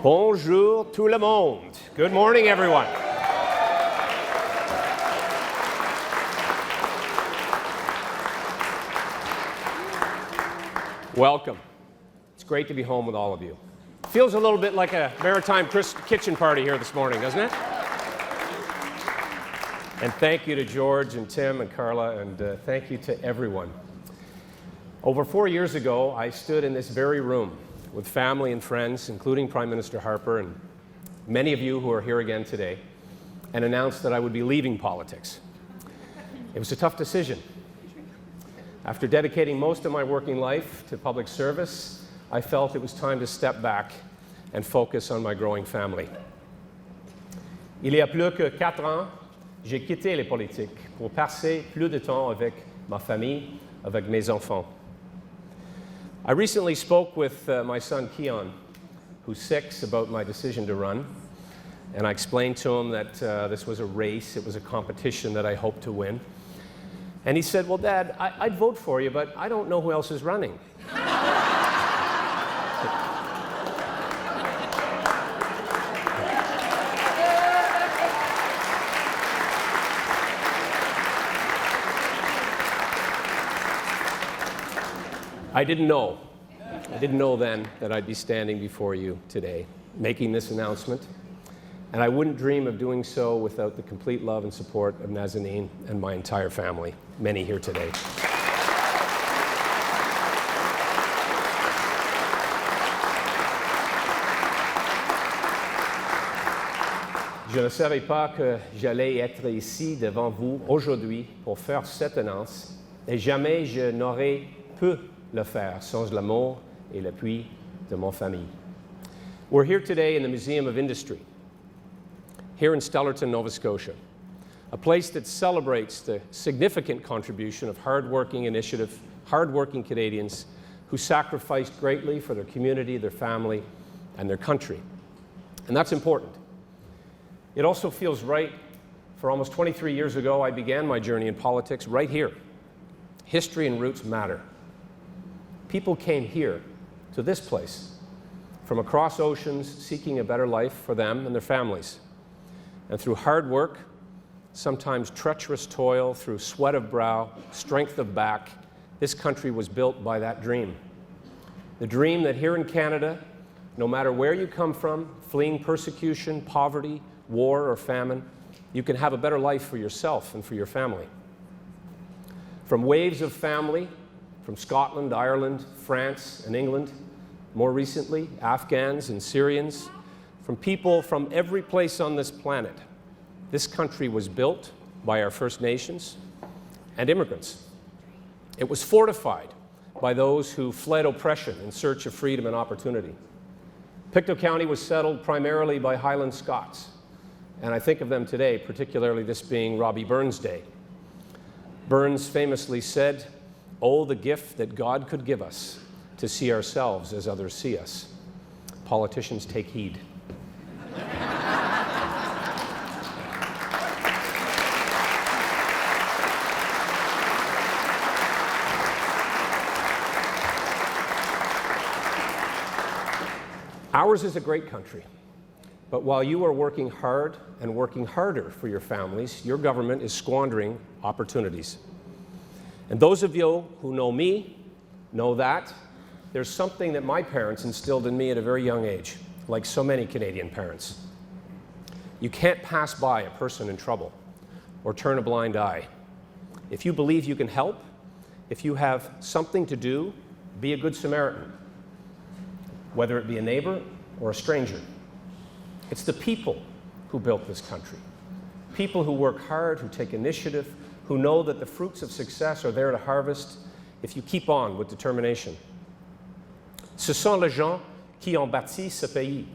Bonjour tout le monde. Good morning, everyone. Welcome. It's great to be home with all of you. Feels a little bit like a maritime kitchen party here this morning, doesn't it? And thank you to George and Tim and Carla, and thank you to everyone. Over 4 years ago, I stood in this very room with family and friends, including Prime Minister Harper and many of you who are here again today, and announced that I would be leaving politics. It was a tough decision. After dedicating most of my working life to public service, I felt it was time to step back and focus on my growing family. Il y a plus que 4 ans, j'ai quitté les politiques pour passer plus de temps avec ma famille, avec mes enfants. I recently spoke with my son Keon, who's 6, about my decision to run, and I explained to him that this was a race, it was a competition that I hoped to win. And he said, "Well, Dad, I'd vote for you, but I don't know who else is running." I didn't know then that I'd be standing before you today, making this announcement. And I wouldn't dream of doing so without the complete love and support of Nazanin and my entire family, many here today. Je ne savais pas que j'allais être ici devant vous aujourd'hui pour faire cette annonce, et jamais je n'aurais pu le faire sans l'amour et l'appui de mon famille. We're here today in the Museum of Industry, here in Stellarton, Nova Scotia, a place that celebrates the significant contribution of hardworking Canadians who sacrificed greatly for their community, their family, and their country. And that's important. It also feels right. For almost 23 years ago, I began my journey in politics right here. History and roots matter. People came here, to this place, from across oceans, seeking a better life for them and their families. And through hard work, sometimes treacherous toil, through sweat of brow, strength of back, this country was built by that dream. The dream that here in Canada, no matter where you come from, fleeing persecution, poverty, war, or famine, you can have a better life for yourself and for your family. From waves of family, from Scotland, Ireland, France, and England, more recently, Afghans and Syrians, from people from every place on this planet, this country was built by our First Nations and immigrants. It was fortified by those who fled oppression in search of freedom and opportunity. Pictou County was settled primarily by Highland Scots, and I think of them today, particularly this being Robbie Burns' day. Burns famously said, "Oh, the gift that God could give us to see ourselves as others see us." Politicians, take heed. Ours is a great country, but while you are working hard and working harder for your families, your government is squandering opportunities. And those of you who know me know that there's something that my parents instilled in me at a very young age, like so many Canadian parents. You can't pass by a person in trouble or turn a blind eye. If you believe you can help, if you have something to do, be a good Samaritan, whether it be a neighbor or a stranger. It's the people who built this country. People who work hard, who take initiative, who know that the fruits of success are there to harvest if you keep on with determination. Ce sont les gens qui ont bâti ce pays.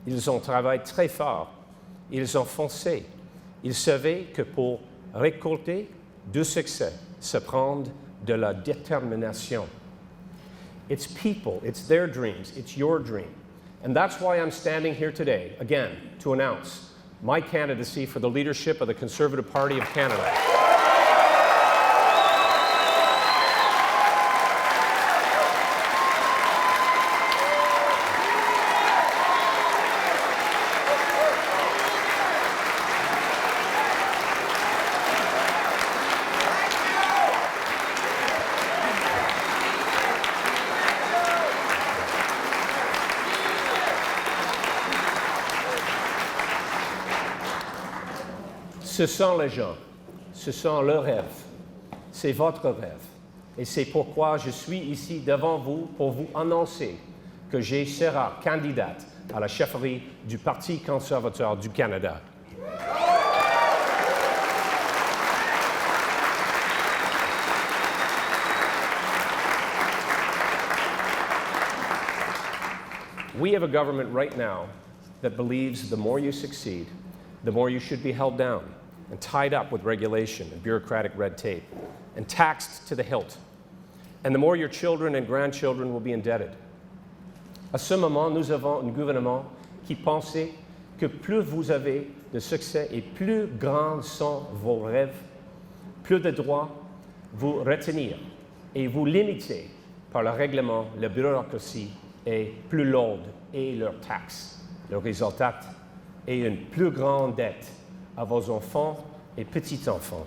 Ils ont travaillé très fort. Ils ont foncé. Ils savaient que pour récolter du succès, ça prend de la détermination. It's people, it's their dreams, it's your dream. And that's why I'm standing here today, again, to announce my candidacy for the leadership of the Conservative Party of Canada. Ce sont les gens, ce sont leurs rêves, c'est votre rêve. Et c'est pourquoi je suis ici devant vous pour vous annoncer que je serai candidate à la chefferie du Parti conservateur du Canada. We have a government right now that believes the more you succeed, the more you should be held down and tied up with regulation and bureaucratic red tape and taxed to the hilt. And the more your children and grandchildren will be indebted. À ce moment, nous avons un gouvernement qui pense que plus vous avez de succès et plus grands sont vos rêves, plus de droits vous retenir et vous limiter par le règlement, la bureaucratie et plus lourde et leurs taxes. Le résultat est une plus grande dette à vos enfants et petits-enfants.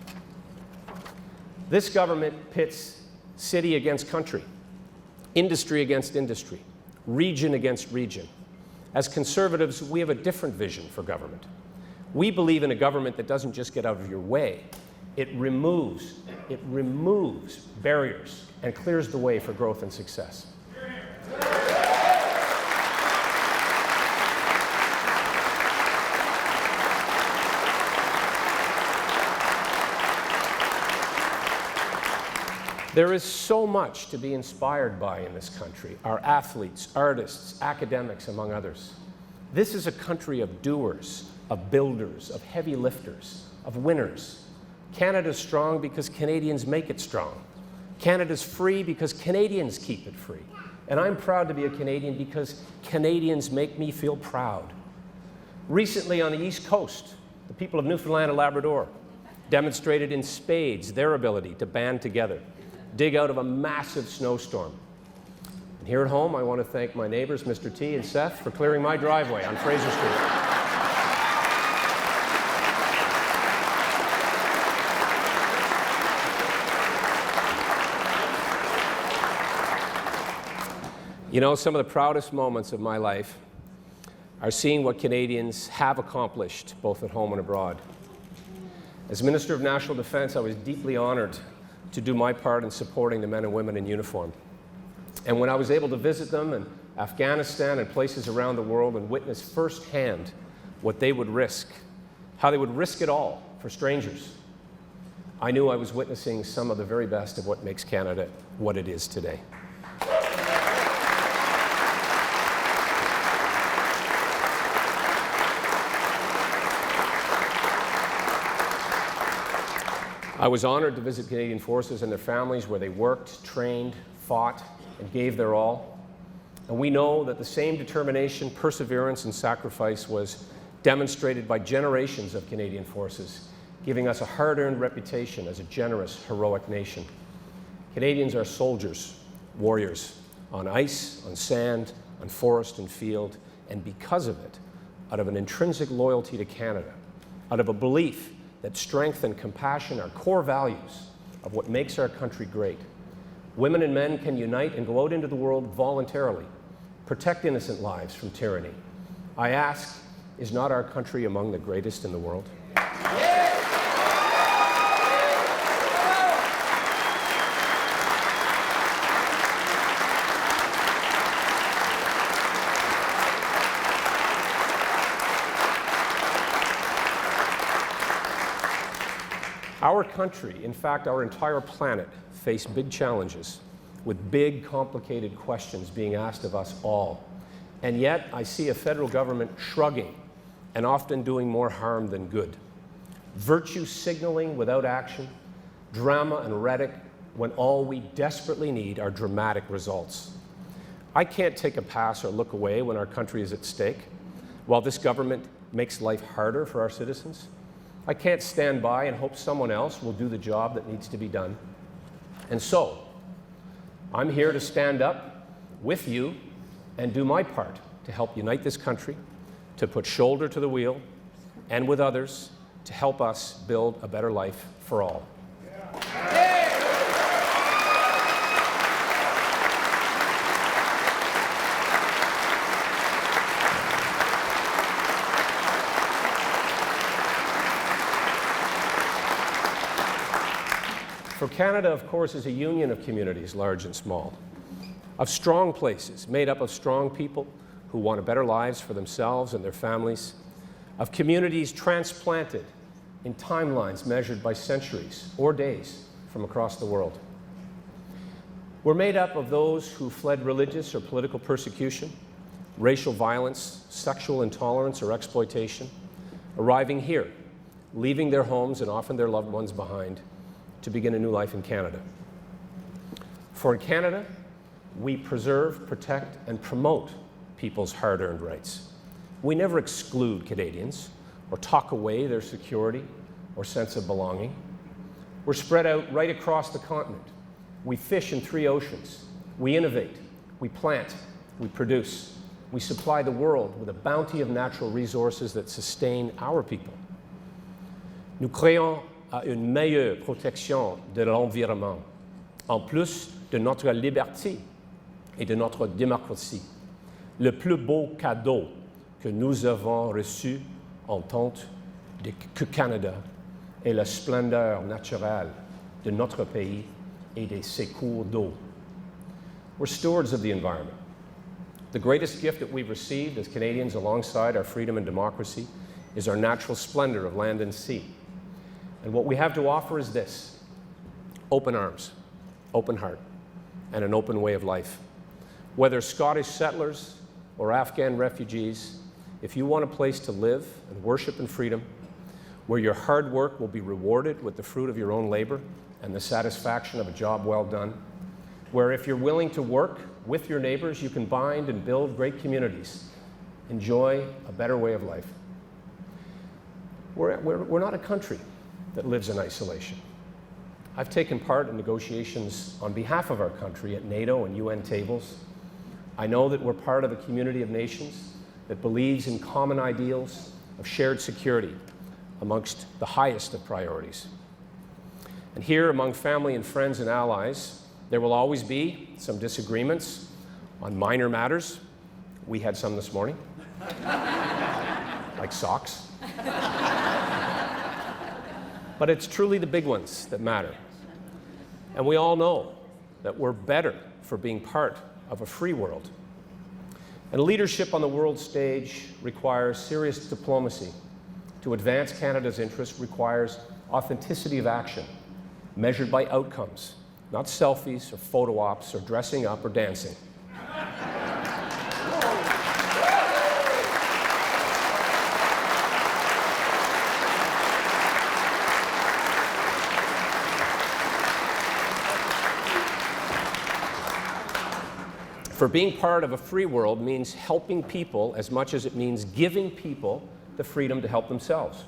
This government pits city against country, industry against industry, region against region. As conservatives, we have a different vision for government. We believe in a government that doesn't just get out of your way. It removes barriers and clears the way for growth and success. There is so much to be inspired by in this country, our athletes, artists, academics, among others. This is a country of doers, of builders, of heavy lifters, of winners. Canada's strong because Canadians make it strong. Canada's free because Canadians keep it free. And I'm proud to be a Canadian because Canadians make me feel proud. Recently on the East Coast, the people of Newfoundland and Labrador demonstrated in spades their ability to band together, dig out of a massive snowstorm. And here at home, I want to thank my neighbors, Mr. T and Seth, for clearing my driveway on Fraser Street. You know, some of the proudest moments of my life are seeing what Canadians have accomplished, both at home and abroad. As Minister of National Defence, I was deeply honored to do my part in supporting the men and women in uniform. And when I was able to visit them in Afghanistan and places around the world and witness firsthand what they would risk, how they would risk it all for strangers, I knew I was witnessing some of the very best of what makes Canada what it is today. I was honored to visit Canadian forces and their families where they worked, trained, fought, and gave their all. And we know that the same determination, perseverance, and sacrifice was demonstrated by generations of Canadian forces, giving us a hard-earned reputation as a generous, heroic nation. Canadians are soldiers, warriors, on ice, on sand, on forest and field, and because of it, out of an intrinsic loyalty to Canada, out of a belief that strength and compassion are core values of what makes our country great. Women and men can unite and go out into the world voluntarily, protect innocent lives from tyranny. I ask, is not our country among the greatest in the world? Our country, in fact, our entire planet, face big challenges with big, complicated questions being asked of us all. And yet, I see a federal government shrugging and often doing more harm than good. Virtue signaling without action, drama and rhetoric when all we desperately need are dramatic results. I can't take a pass or look away when our country is at stake, while this government makes life harder for our citizens. I can't stand by and hope someone else will do the job that needs to be done. And so, I'm here to stand up with you and do my part to help unite this country, to put shoulder to the wheel, and with others, to help us build a better life for all. For Canada, of course, is a union of communities, large and small, of strong places made up of strong people who want better lives for themselves and their families, of communities transplanted in timelines measured by centuries or days from across the world. We're made up of those who fled religious or political persecution, racial violence, sexual intolerance, or exploitation, arriving here, leaving their homes and often their loved ones behind to begin a new life in Canada. For in Canada, we preserve, protect, and promote people's hard-earned rights. We never exclude Canadians or talk away their security or sense of belonging. We're spread out right across the continent. We fish in 3 oceans. We innovate. We plant. We produce. We supply the world with a bounty of natural resources that sustain our people. Nous créons une meilleure protection de l'environnement, en plus de notre liberté et de notre démocratie. Le plus beau cadeau que nous avons reçu en tant que Canada est la splendeur naturelle de notre pays et de ses cours d'eau. We're stewards of the environment. The greatest gift that we've received as Canadians alongside our freedom and democracy is our natural splendor of land and sea. And what we have to offer is this: open arms, open heart, and an open way of life. Whether Scottish settlers or Afghan refugees, if you want a place to live and worship in freedom, where your hard work will be rewarded with the fruit of your own labor and the satisfaction of a job well done, where if you're willing to work with your neighbors, you can bind and build great communities, enjoy a better way of life. We're not a country that lives in isolation. I've taken part in negotiations on behalf of our country at NATO and UN tables. I know that we're part of a community of nations that believes in common ideals of shared security amongst the highest of priorities. And here, among family and friends and allies, there will always be some disagreements on minor matters. We had some this morning, like socks. But it's truly the big ones that matter. And we all know that we're better for being part of a free world. And leadership on the world stage requires serious diplomacy. To advance Canada's interests requires authenticity of action, measured by outcomes, not selfies or photo ops or dressing up or dancing. For being part of a free world means helping people as much as it means giving people the freedom to help themselves.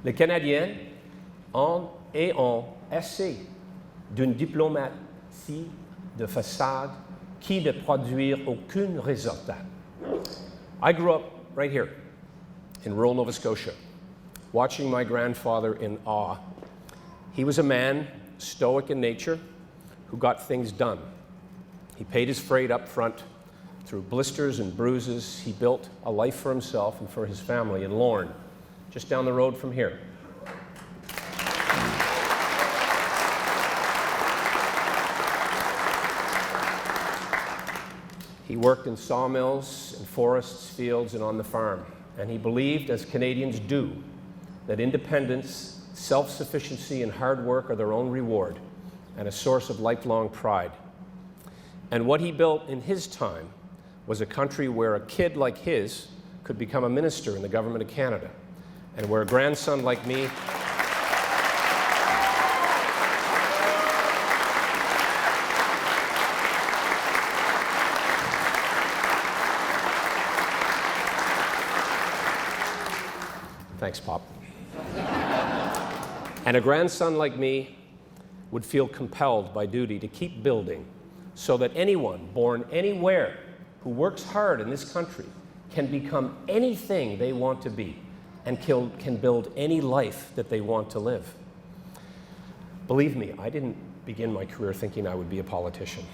Les Canadiens ont assez d'une diplomatie de façade qui ne produit aucun résultat. I grew up right here in rural Nova Scotia, watching my grandfather in awe. He was a man, stoic in nature, who got things done. He paid his freight up front. Through blisters and bruises, he built a life for himself and for his family in Lorne, just down the road from here. He worked in sawmills, in forests, fields, and on the farm. And he believed, as Canadians do, that independence, self-sufficiency, and hard work are their own reward and a source of lifelong pride. And what he built in his time was a country where a kid like his could become a minister in the government of Canada, and where a grandson like me Thanks, Pop. And a grandson like me would feel compelled by duty to keep building so that anyone born anywhere who works hard in this country can become anything they want to be and can build any life that they want to live. Believe me, I didn't begin my career thinking I would be a politician.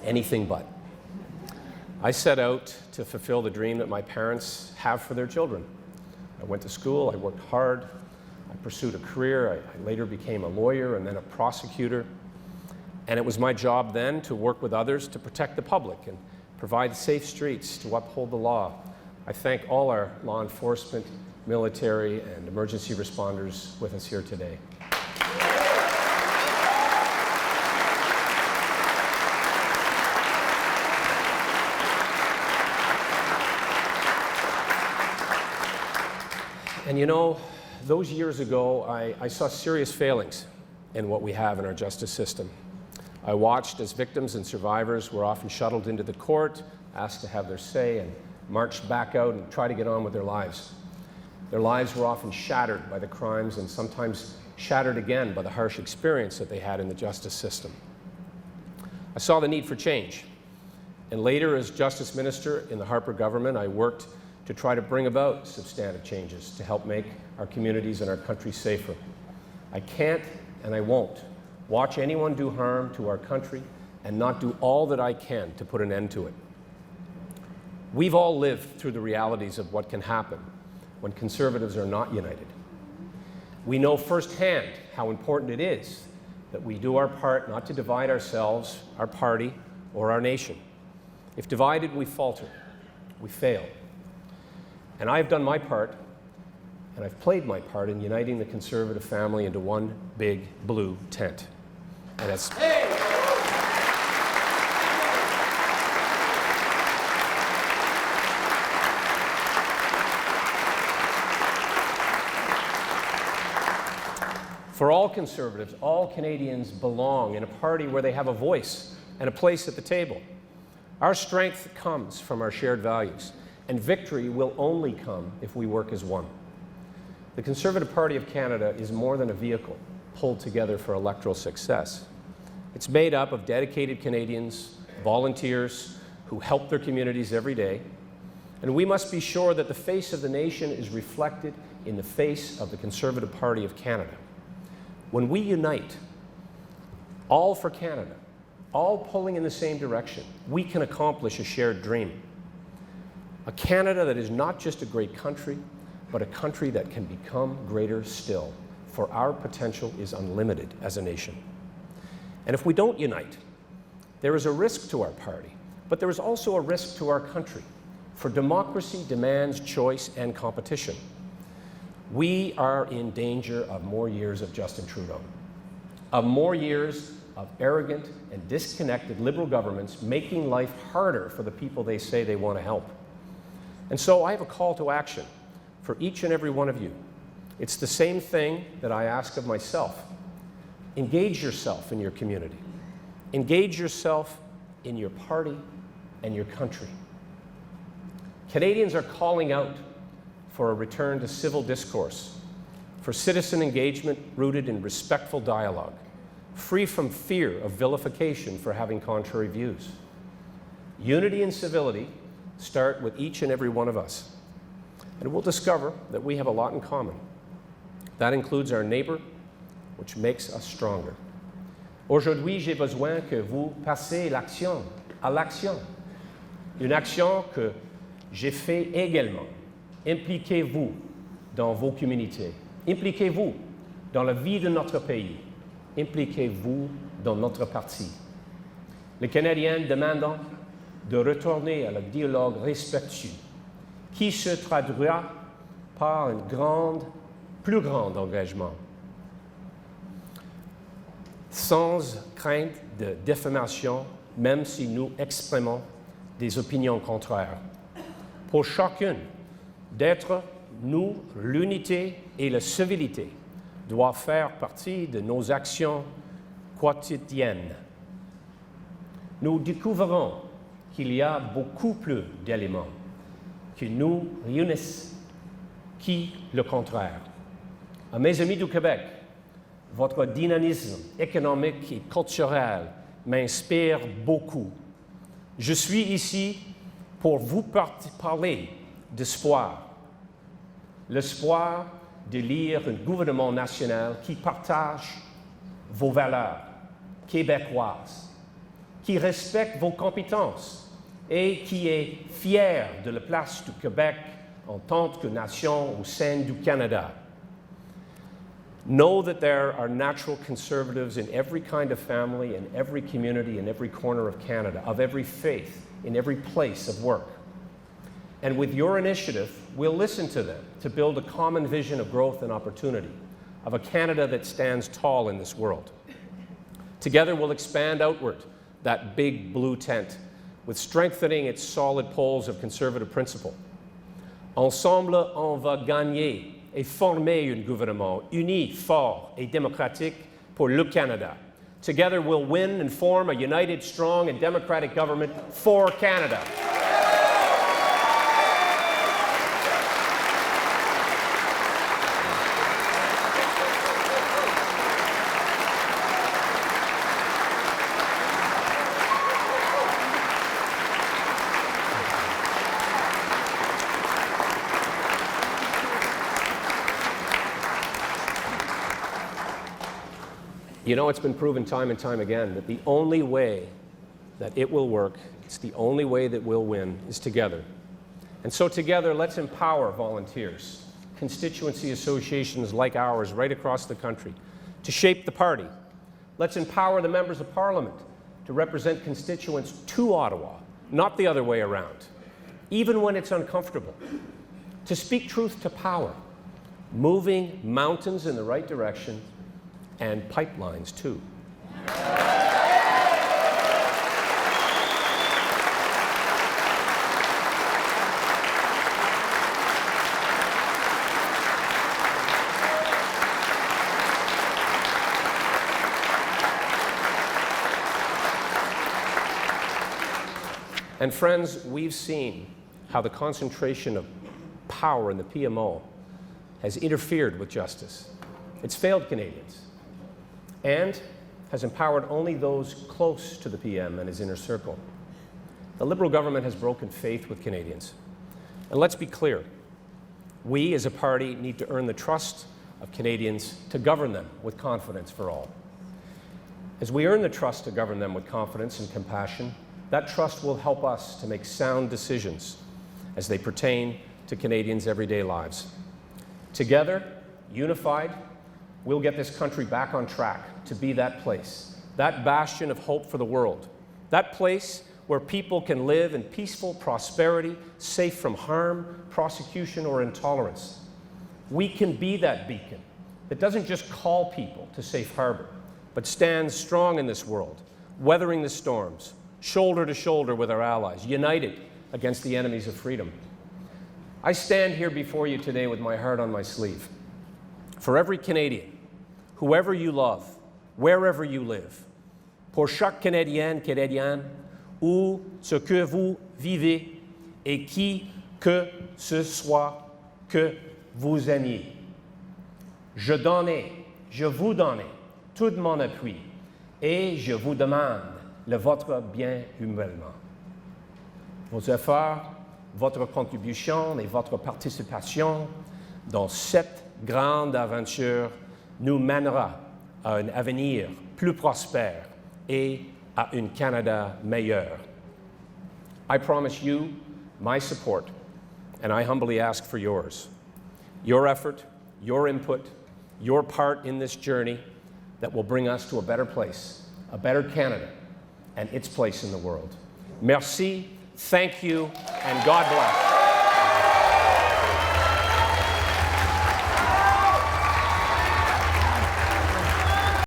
Anything but. I set out to fulfill the dream that my parents have for their children. I went to school, I worked hard, I pursued a career. I later became a lawyer and then a prosecutor. And it was my job then to work with others to protect the public and provide safe streets to uphold the law. I thank all our law enforcement, military, and emergency responders with us here today. And you know, those years ago, I saw serious failings in what we have in our justice system. I watched as victims and survivors were often shuttled into the court, asked to have their say, and marched back out and try to get on with their lives. Their lives were often shattered by the crimes and sometimes shattered again by the harsh experience that they had in the justice system. I saw the need for change. And later, as Justice Minister in the Harper government, I worked to try to bring about substantive changes to help make our communities and our country safer. I can't and I won't watch anyone do harm to our country and not do all that I can to put an end to it. We've all lived through the realities of what can happen when Conservatives are not united. We know firsthand how important it is that we do our part not to divide ourselves, our party, or our nation. If divided, we falter, we fail. And I've done my part, and I've played my part in uniting the Conservative family into one big blue tent. And that's... For all Conservatives, all Canadians belong in a party where they have a voice and a place at the table. Our strength comes from our shared values, and victory will only come if we work as one. The Conservative Party of Canada is more than a vehicle pulled together for electoral success. It's made up of dedicated Canadians, volunteers who help their communities every day, and we must be sure that the face of the nation is reflected in the face of the Conservative Party of Canada. When we unite, all for Canada, all pulling in the same direction, we can accomplish a shared dream. A Canada that is not just a great country, but a country that can become greater still, for our potential is unlimited as a nation. And if we don't unite, there is a risk to our party, but there is also a risk to our country, for democracy demands choice and competition. We are in danger of more years of Justin Trudeau, of more years of arrogant and disconnected Liberal governments making life harder for the people they say they want to help. And so I have a call to action for each and every one of you. It's the same thing that I ask of myself. Engage yourself in your community. Engage yourself in your party and your country. Canadians are calling out for a return to civil discourse, for citizen engagement rooted in respectful dialogue, free from fear of vilification for having contrary views. Unity and civility start with each and every one of us. And we'll discover that we have a lot in common. That includes our neighbor, which makes us stronger. Aujourd'hui, j'ai besoin que vous passiez l'action, à l'action. Une action que j'ai fait également. Impliquez-vous dans vos communautés. Impliquez-vous dans la vie de notre pays. Impliquez-vous dans notre parti. Les Canadiens demandent de retourner à le dialogue respectueux, qui se traduira par un plus grand engagement, sans crainte de diffamation, même si nous exprimons des opinions contraires. Pour chacune d'être nous, l'unité et la civilité doivent faire partie de nos actions quotidiennes. Nous découvrons qu'il y a beaucoup plus d'éléments qui nous réunissent que le contraire. À mes amis du Québec, votre dynamisme économique et culturel m'inspire beaucoup. Je suis ici pour vous parler d'espoir. L'espoir d'élire un gouvernement national qui partage vos valeurs québécoises, qui respecte vos compétences et qui est fier de la place du Québec en tant que nation au sein du Canada. Know that there are natural conservatives in every kind of family, in every community, in every corner of Canada, of every faith, in every place of work. And with your initiative, we'll listen to them to build a common vision of growth and opportunity, of a Canada that stands tall in this world. Together, we'll expand outward that big blue tent with strengthening its solid poles of conservative principle. Ensemble, on va gagner et former un gouvernement uni, fort et démocratique pour le Canada. Together, we'll win and form a united, strong, and democratic government for Canada. You know, it's been proven time and time again that the only way that it will work, it's the only way that we'll win, is together. And so together, let's empower volunteers, constituency associations like ours right across the country, to shape the party. Let's empower the members of Parliament to represent constituents to Ottawa, not the other way around, even when it's uncomfortable. To speak truth to power, moving mountains in the right direction, and pipelines, too. And friends, we've seen how the concentration of power in the PMO has interfered with justice. It's failed Canadians, and has empowered only those close to the PM and his inner circle. The Liberal government has broken faith with Canadians. And let's be clear, we as a party need to earn the trust of Canadians to govern them with confidence for all. As we earn the trust to govern them with confidence and compassion, that trust will help us to make sound decisions as they pertain to Canadians' everyday lives. Together, unified, we'll get this country back on track to be that place, that bastion of hope for the world, that place where people can live in peaceful prosperity, safe from harm, prosecution, or intolerance. We can be that beacon that doesn't just call people to safe harbor, but stands strong in this world, weathering the storms, shoulder to shoulder with our allies, united against the enemies of freedom. I stand here before you today with my heart on my sleeve. For every Canadian, whoever you love, wherever you live, pour chaque Canadienne, Canadienne, où ce que vous vivez et qui que ce soit que vous aimiez. Je vous donne tout mon appui et je vous demande le votre bien humainement. Vos efforts, votre contribution et votre participation dans cette grande aventure nous mènera à un avenir plus prospère et à un Canada meilleur. I promise you my support, and I humbly ask for yours. Your effort, your input, your part in this journey that will bring us to a better place, a better Canada, and its place in the world. Merci, thank you, and God bless.